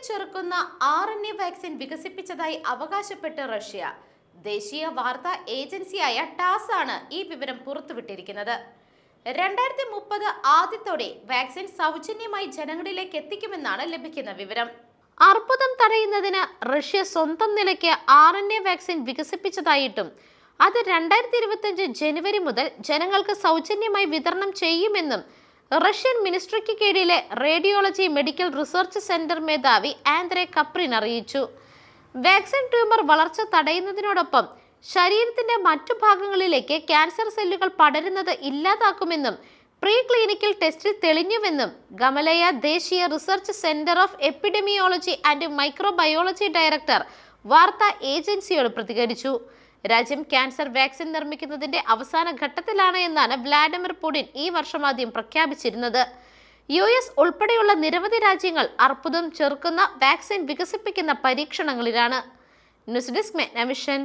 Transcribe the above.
ചെറുക്കുന്ന RNA vaccine വികസിപ്പിച്ചതായി അവകാശപ്പെട്ട് Russia. ദേശീയ വാർത്താ ഏജൻസിയായ ടാസ് ആണ് ഈ വിവരം പുറത്തുവിട്ടിരിക്കുന്നത്. 2030 ആദ്യത്തോടെ വാക്സിൻ സൗജന്യമായി ജനങ്ങളിലേക്ക് എത്തിക്കുമെന്നാണ് ലഭിക്കുന്ന വിവരം. അർബുദം തടയുന്നതിന് റഷ്യ സ്വന്തം നിലയ്ക്ക് RNA വാക്സിൻ വികസിപ്പിച്ചതായിട്ടും അത് 2025 ജനുവരി മുതൽ ജനങ്ങൾക്ക് സൗജന്യമായി വിതരണം ചെയ്യുമെന്നും റഷ്യൻ മിനിസ്ട്രിക്ക് കീഴിലെ റേഡിയോളജി മെഡിക്കൽ റിസർച്ച് സെന്റർ മേധാവി ആന്ദ്രേ കപ്രിൻ അറിയിച്ചു. വാക്സിൻ ട്യൂമർ വളർച്ച തടയുന്നതിനോടൊപ്പം ശരീരത്തിന്റെ മറ്റു ഭാഗങ്ങളിലേക്ക് ക്യാൻസർ സെല്ലുകൾ പടരുന്നത് ഇല്ലാതാക്കുമെന്നും പ്രീ ക്ലിനിക്കൽ ടെസ്റ്റിൽ തെളിഞ്ഞുവെന്നും ഗമലയ ദേശീയ research centre of epidemiology and microbiology director വാർത്താ ഏജൻസിയോട് പ്രതികരിച്ചു. രാജ്യം ക്യാൻസർ വാക്സിൻ നിർമ്മിക്കുന്നതിന്റെ അവസാന ഘട്ടത്തിലാണ് എന്നാണ് വ്ളാഡിമിർ പുടിൻ ഈ വർഷമാദ്യം പ്രഖ്യാപിച്ചിരുന്നത്. US ഉൾപ്പെടെയുള്ള നിരവധി രാജ്യങ്ങൾ അർബുദം ചെറുക്കുന്ന വാക്സിൻ വികസിപ്പിക്കുന്ന പരീക്ഷണങ്ങളിലാണ്. News desk മെഗ്നവിഷൻ.